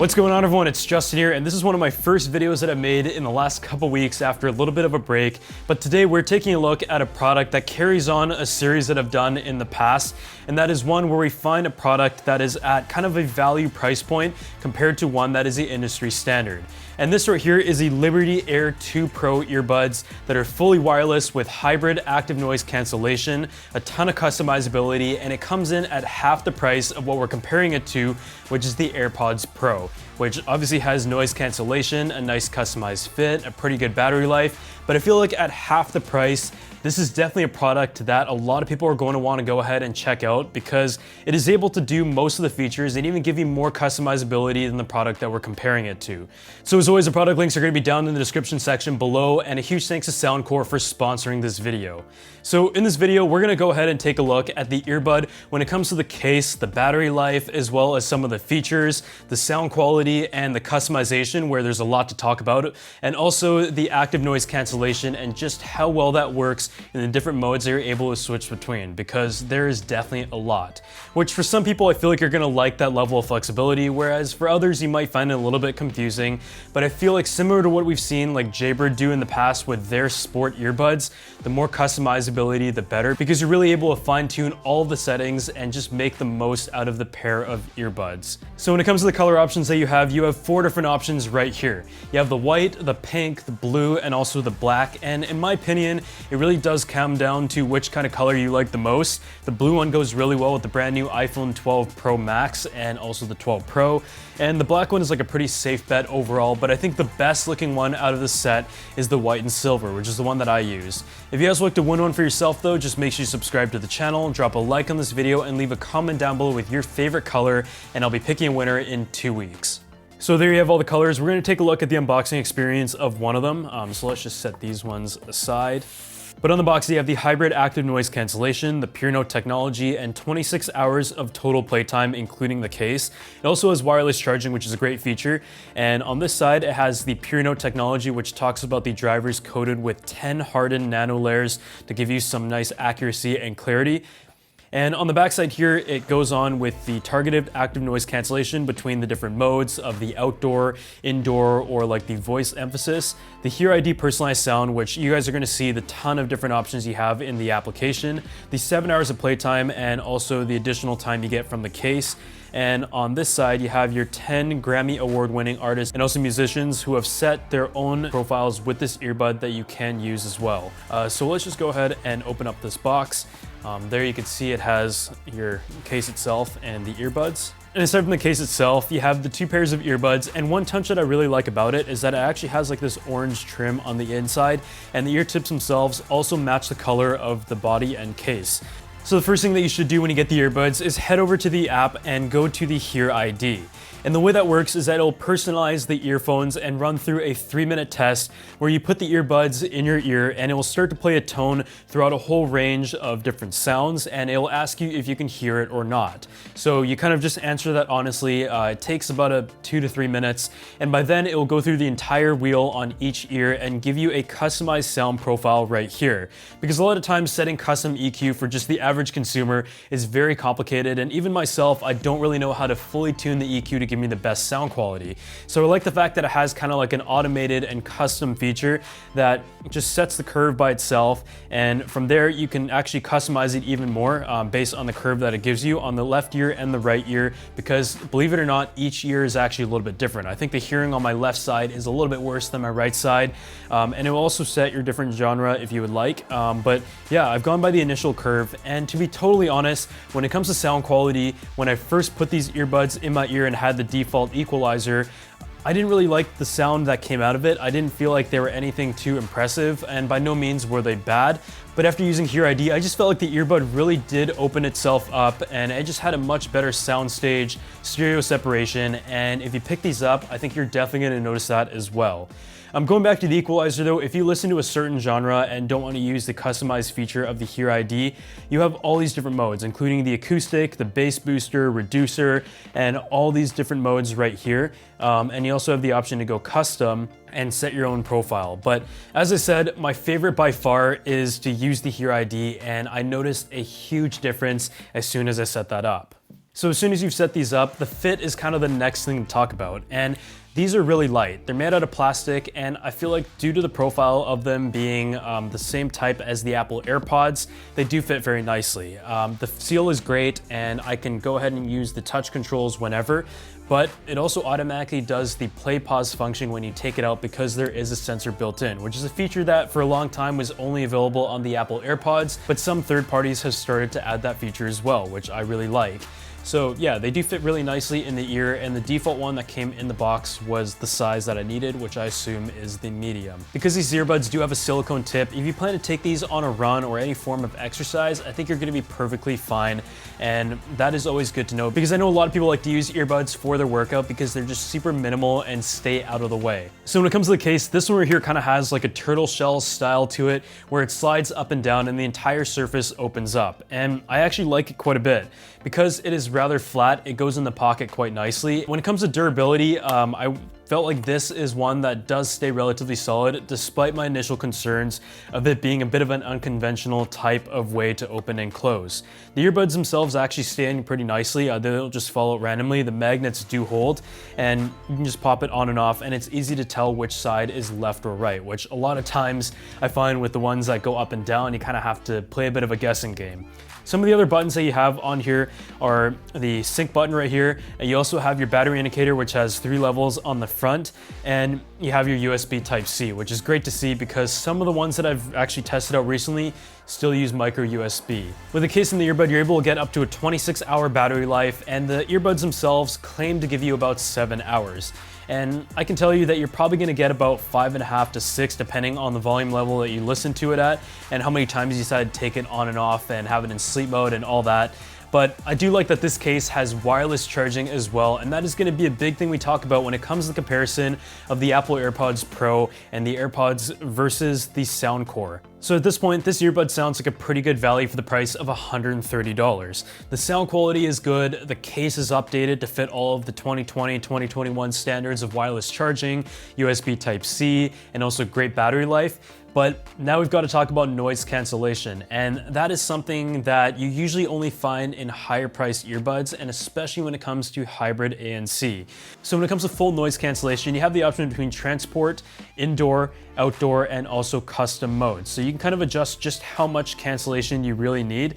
What's going on, everyone? It's Justin here, and this is one of my first videos that I've made in the last couple weeks after a little bit of a break. But today we're taking a look at a product that carries on a series that I've done in the past, and that is one where we find a product that is at kind of a value price point compared to one that is the industry standard. And this right here is the Liberty Air 2 Pro earbuds that are fully wireless with hybrid active noise cancellation, a ton of customizability, and it comes in at half the price of what we're comparing it to, which is the AirPods Pro, which obviously has noise cancellation, a nice customized fit, a pretty good battery life. But I feel like at half the price, this is definitely a product that a lot of people are going to want to go ahead and check out because it is able to do most of the features and even give you more customizability than the product that we're comparing it to. So as always, the product links are going to be down in the description section below, and a huge thanks to SoundCore for sponsoring this video. So in this video, we're going to go ahead and take a look at the earbud when it comes to the case, the battery life, as well as some of the features, the sound quality, and the customization, where there's a lot to talk about, and also the active noise cancellation and just how well that works in the different modes that you're able to switch between, because there is definitely a lot. Which for some people, I feel like you're gonna like that level of flexibility, whereas for others, you might find it a little bit confusing. But I feel like similar to what we've seen like Jaybird do in the past with their sport earbuds, the more customizability, the better, because you're really able to fine tune all of the settings and just make the most out of the pair of earbuds. So when it comes to the color options that you have 4 different options right here. You have the white, the pink, the blue, and also the black. And in my opinion, it really does come down to which kind of color you like the most. The blue one goes really well with the brand new iPhone 12 Pro Max and also the 12 Pro. And the black one is like a pretty safe bet overall, but I think the best looking one out of the set is the white and silver, which is the one that I use. If you guys would like to win one for yourself though, just make sure you subscribe to the channel, drop a like on this video, and leave a comment down below with your favorite color, and I'll be picking a winner in 2 weeks. So there you have all the colors. We're going to take a look at the unboxing experience of one of them. So let's just set these ones aside. But on the box, you have the hybrid active noise cancellation, the Pure Note technology, and 26 hours of total playtime, including the case. It also has wireless charging, which is a great feature. And on this side, it has the Pure Note technology, which talks about the drivers coated with 10 hardened nano layers to give you some nice accuracy and clarity. And on the backside here, it goes on with the targeted active noise cancellation between the different modes of the outdoor, indoor, or like the voice emphasis. The Hear ID personalized sound, which you guys are gonna see the ton of different options you have in the application. The 7 hours of playtime, and also the additional time you get from the case. And on this side, you have your 10 Grammy award-winning artists and also musicians who have set their own profiles with this earbud that you can use as well. So let's just go ahead and open up this box. There you can see it has your case itself and the earbuds. And aside from the case itself, you have the 2 pairs of earbuds, and one touch that I really like about it is that it actually has like this orange trim on the inside, and the ear tips themselves also match the color of the body and case. So the first thing that you should do when you get the earbuds is head over to the app and go to the Hear ID. And the way that works is that it'll personalize the earphones and run through a 3-minute test where you put the earbuds in your ear, and it will start to play a tone throughout a whole range of different sounds, and it will ask you if you can hear it or not. So you kind of just answer that honestly. It takes about 2 to 3 minutes, and by then it will go through the entire wheel on each ear and give you a customized sound profile right here. Because a lot of times setting custom EQ for just the average consumer is very complicated, and even myself, I don't really know how to fully tune the EQ to give me the best sound quality. So I like the fact that it has kind of like an automated and custom feature that just sets the curve by itself, and from there you can actually customize it even more based on the curve that it gives you on the left ear and the right ear, because believe it or not, each ear is actually a little bit different. I think the hearing on my left side is a little bit worse than my right side, and it will also set your different genre if you would like. But yeah, I've gone by the initial curve, and to be totally honest, when it comes to sound quality, when I first put these earbuds in my ear and had the default equalizer, I didn't really like the sound that came out of it. I didn't feel like they were anything too impressive, and by no means were they bad. But after using Hear ID, I just felt like the earbud really did open itself up, and it just had a much better sound stage, stereo separation, and if you pick these up, I think you're definitely gonna notice that as well. Going back to the equalizer though, if you listen to a certain genre and don't want to use the customized feature of the Hear ID, you have all these different modes, including the acoustic, the bass booster, reducer, and all these different modes right here. And you also have the option to go custom and set your own profile. But as I said, my favorite by far is to use the Hear ID, and I noticed a huge difference as soon as I set that up. So as soon as you've set these up, the fit is kind of the next thing to talk about. And these are really light. They're made out of plastic, and I feel like due to the profile of them being the same type as the Apple AirPods, they do fit very nicely. The seal is great, and I can go ahead and use the touch controls whenever, but it also automatically does the play pause function when you take it out because there is a sensor built in, which is a feature that for a long time was only available on the Apple AirPods, but some third parties have started to add that feature as well, which I really like. So yeah, they do fit really nicely in the ear, and the default one that came in the box was the size that I needed, which I assume is the medium. Because these earbuds do have a silicone tip, if you plan to take these on a run or any form of exercise, I think you're gonna be perfectly fine. And that is always good to know, because I know a lot of people like to use earbuds for their workout because they're just super minimal and stay out of the way. So when it comes to the case, this one right here kind of has like a turtle shell style to it, where it slides up and down and the entire surface opens up. And I actually like it quite a bit. Because it is rather flat, it goes in the pocket quite nicely. When it comes to durability, I felt like this is one that does stay relatively solid, despite my initial concerns of it being a bit of an unconventional type of way to open and close. The earbuds themselves actually stay in pretty nicely. They don't just fall out randomly. The magnets do hold, and you can just pop it on and off, and it's easy to tell which side is left or right, which a lot of times I find with the ones that go up and down, you kind of have to play a bit of a guessing game. Some of the other buttons that you have on here are the sync button right here, and you also have your battery indicator, which has 3 levels on the front, and you have your USB Type-C, which is great to see because some of the ones that I've actually tested out recently still use micro USB. With the case in the earbud, you're able to get up to a 26-hour battery life, and the earbuds themselves claim to give you about 7 hours. And I can tell you that you're probably gonna get about 5.5 to 6, depending on the volume level that you listen to it at and how many times you decide to take it on and off and have it in sleep mode and all that. But I do like that this case has wireless charging as well, and that is going to be a big thing we talk about when it comes to the comparison of the Apple AirPods Pro and the AirPods versus the SoundCore. So at this point, this earbud sounds like a pretty good value for the price of $130. The sound quality is good, the case is updated to fit all of the 2020-2021 standards of wireless charging, USB Type-C, and also great battery life. But now we've got to talk about noise cancellation, and that is something that you usually only find in higher priced earbuds, and especially when it comes to hybrid ANC. So when it comes to full noise cancellation, you have the option between transport, indoor, outdoor, and also custom modes. So you can kind of adjust just how much cancellation you really need,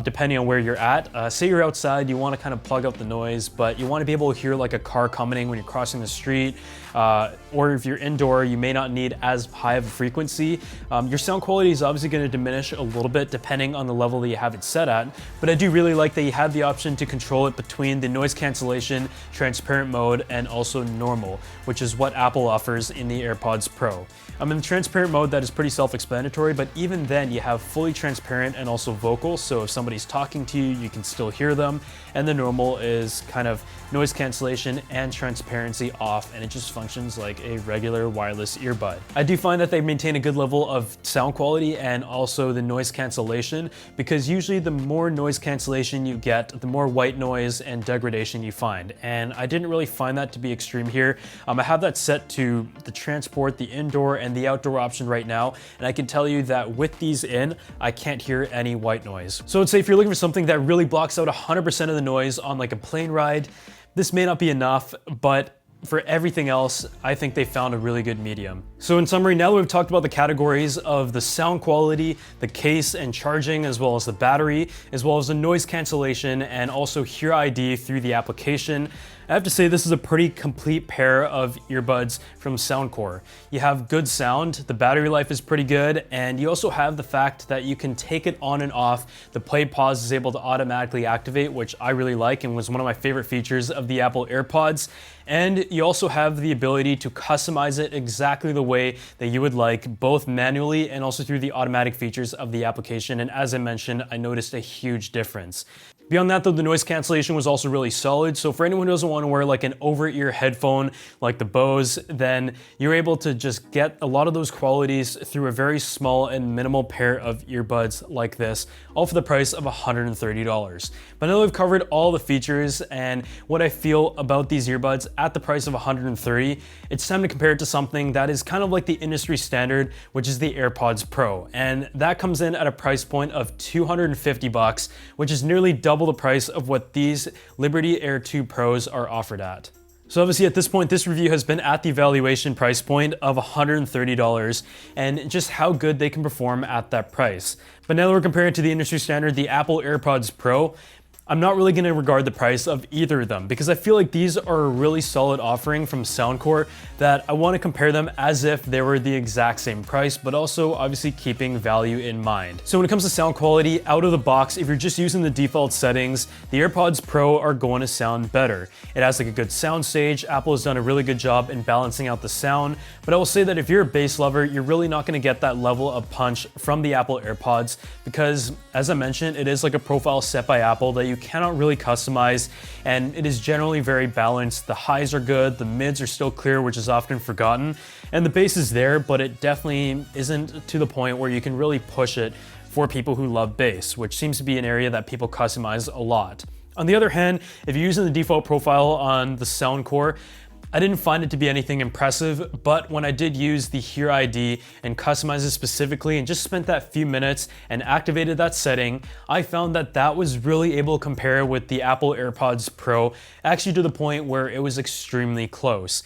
depending on where you're at. Say you're outside, you want to kind of plug out the noise, but you want to be able to hear like a car coming when you're crossing the street, or if you're indoor, you may not need as high of a frequency. Your sound quality is obviously going to diminish a little bit depending on the level that you have it set at, but I do really like that you have the option to control it between the noise cancellation, transparent mode, and also normal, which is what Apple offers in the AirPods Pro. In the transparent mode, that is pretty self-explanatory, but even then you have fully transparent and also vocal, so if somebody's talking to you, you can still hear them. And the normal is kind of noise cancellation and transparency off, and it just functions like a regular wireless earbud. I do find that they maintain a good level of sound quality and also the noise cancellation, because usually the more noise cancellation you get, the more white noise and degradation you find. And I didn't really find that to be extreme here. I have that set to the transport, the indoor, and the outdoor option right now, and I can tell you that with these in, I can't hear any white noise. So I'd say if you're looking for something that really blocks out 100% of the noise on like a plane ride, this may not be enough, but for everything else, I think they found a really good medium. So in summary, now that we've talked about the categories of the sound quality, the case and charging, as well as the battery, as well as the noise cancellation, and also Hear ID through the application, I have to say this is a pretty complete pair of earbuds from SoundCore. You have good sound, the battery life is pretty good, and you also have the fact that you can take it on and off. The play pause is able to automatically activate, which I really like and was one of my favorite features of the Apple AirPods. And you also have the ability to customize it exactly the way that you would like, both manually and also through the automatic features of the application. And as I mentioned, I noticed a huge difference. Beyond that though, the noise cancellation was also really solid. So for anyone who doesn't want to wear like an over-ear headphone like the Bose, then you're able to just get a lot of those qualities through a very small and minimal pair of earbuds like this, all for the price of $130. But now that we've covered all the features and what I feel about these earbuds at the price of $130, it's time to compare it to something that is kind of like the industry standard, which is the AirPods Pro. And that comes in at a price point of $250, which is nearly double double the price of what these Liberty Air 2 Pros are offered at. So obviously at this point, this review has been at the evaluation price point of $130 and just how good they can perform at that price. But now that we're comparing to the industry standard, the Apple AirPods Pro, I'm not really going to regard the price of either of them because I feel like these are a really solid offering from SoundCore that I want to compare them as if they were the exact same price, but also obviously keeping value in mind. So when it comes to sound quality, out of the box, if you're just using the default settings, the AirPods Pro are going to sound better. It has like a good sound stage. Apple has done a really good job in balancing out the sound, but I will say that if you're a bass lover, you're really not going to get that level of punch from the Apple AirPods because, as I mentioned, it is like a profile set by Apple that you cannot really customize, and it is generally very balanced. The highs are good, the mids are still clear, which is often forgotten, and the bass is there, but it definitely isn't to the point where you can really push it for people who love bass, which seems to be an area that people customize a lot. On the other hand, if you're using the default profile on the SoundCore, I didn't find it to be anything impressive, but when I did use the Hear ID and customize it specifically and just spent that few minutes and activated that setting, I found that that was really able to compare with the Apple AirPods Pro, actually to the point where it was extremely close.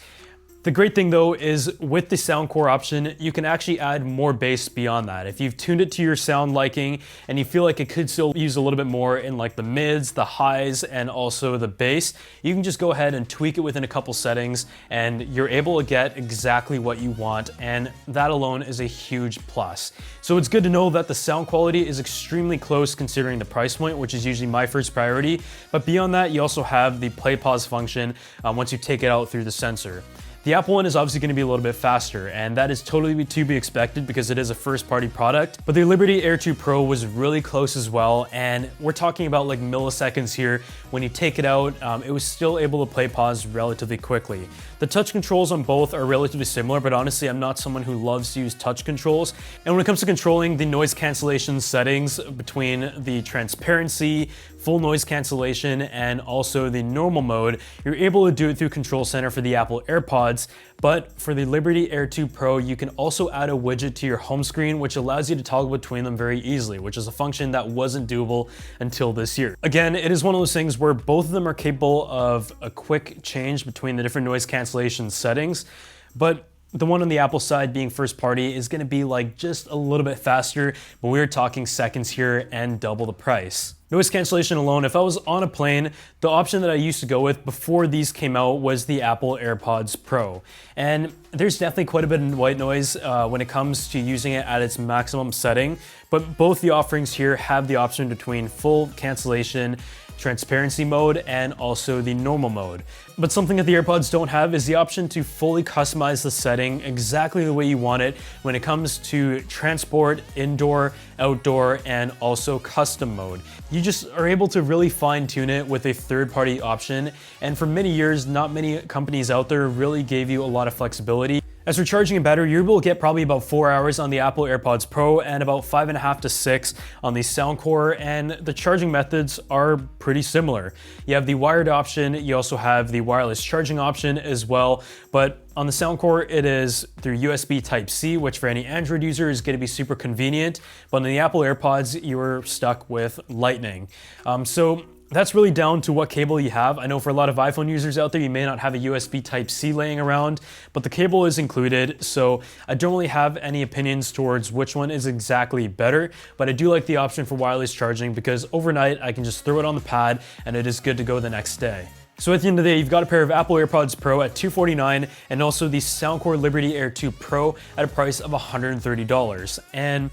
The great thing though is with the SoundCore option, you can actually add more bass beyond that. If you've tuned it to your sound liking and you feel like it could still use a little bit more in like the mids, the highs, and also the bass, you can just go ahead and tweak it within a couple settings and you're able to get exactly what you want, and that alone is a huge plus. So it's good to know that the sound quality is extremely close considering the price point, which is usually my first priority. But beyond that, you also have the play pause function once you take it out through the sensor. The Apple one is obviously going to be a little bit faster, and that is totally to be expected because it is a first-party product. But the Liberty Air 2 Pro was really close as well, and we're talking about like milliseconds here. When you take it out, it was still able to play pause relatively quickly. The touch controls on both are relatively similar, but honestly, I'm not someone who loves to use touch controls. And when it comes to controlling the noise cancellation settings between the transparency, full noise cancellation, and also the normal mode, you're able to do it through Control Center for the Apple AirPods. But for the Liberty Air 2 Pro, you can also add a widget to your home screen, which allows you to toggle between them very easily, which is a function that wasn't doable until this year. Again, it is one of those things where both of them are capable of a quick change between the different noise cancellation settings, but the one on the Apple side being first party is going to be like just a little bit faster, but we're talking seconds here and double the price. Noise cancellation alone, if I was on a plane, the option that I used to go with before these came out was the Apple AirPods Pro. And there's definitely quite a bit of white noise when it comes to using it at its maximum setting, but both the offerings here have the option between full cancellation, transparency mode, and also the normal mode. But something that the AirPods don't have is the option to fully customize the setting exactly the way you want it when it comes to transport, indoor, outdoor, and also custom mode. You just are able to really fine tune it with a third-party option, and for many years, not many companies out there really gave you a lot of flexibility. As for charging a battery, you're able to get probably about 4 hours on the Apple AirPods Pro and about 5.5 to 6 on the SoundCore, and the charging methods are pretty similar. You have the wired option, you also have the wireless charging option as well, but on the SoundCore, it is through USB Type-C, which for any Android user is going to be super convenient, but on the Apple AirPods, you're stuck with Lightning. So that's really down to what cable you have. I know for a lot of iPhone users out there, you may not have a USB Type-C laying around, but the cable is included, so I don't really have any opinions towards which one is exactly better, but I do like the option for wireless charging because overnight I can just throw it on the pad and it is good to go the next day. So at the end of the day, you've got a pair of Apple AirPods Pro at $249 and also the SoundCore Liberty Air 2 Pro at a price of $130. And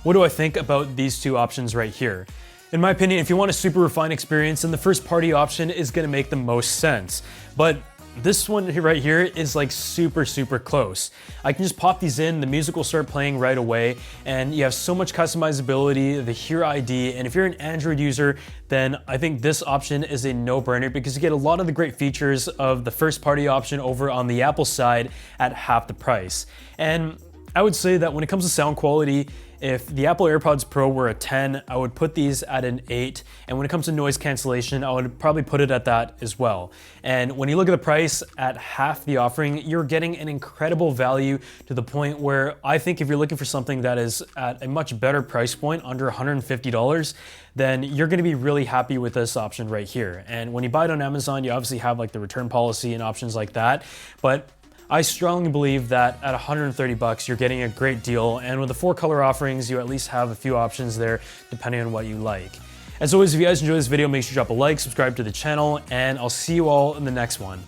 what do I think about these two options right here? In my opinion, if you want a super refined experience, then the first party option is going to make the most sense. But this one right here is like super close. I can just pop these in, the music will start playing right away, and you have so much customizability, the Hear ID, and if you're an Android user, then I think this option is a no-brainer because you get a lot of the great features of the first party option over on the Apple side at half the price. And I would say that when it comes to sound quality, If the Apple AirPods Pro were a 10, I would put these at an 8. And when it comes to noise cancellation, I would probably put it at that as well. And when you look at the price at half the offering, you're getting an incredible value to the point where I think if you're looking for something that is at a much better price point, under $150, then you're gonna be really happy with this option right here. And when you buy it on Amazon, you obviously have like the return policy and options like that. But I strongly believe that at 130 bucks, you're getting a great deal. And with the 4 color offerings, you at least have a few options there depending on what you like. As always, if you guys enjoyed this video, make sure to drop a like, subscribe to the channel, and I'll see you all in the next one.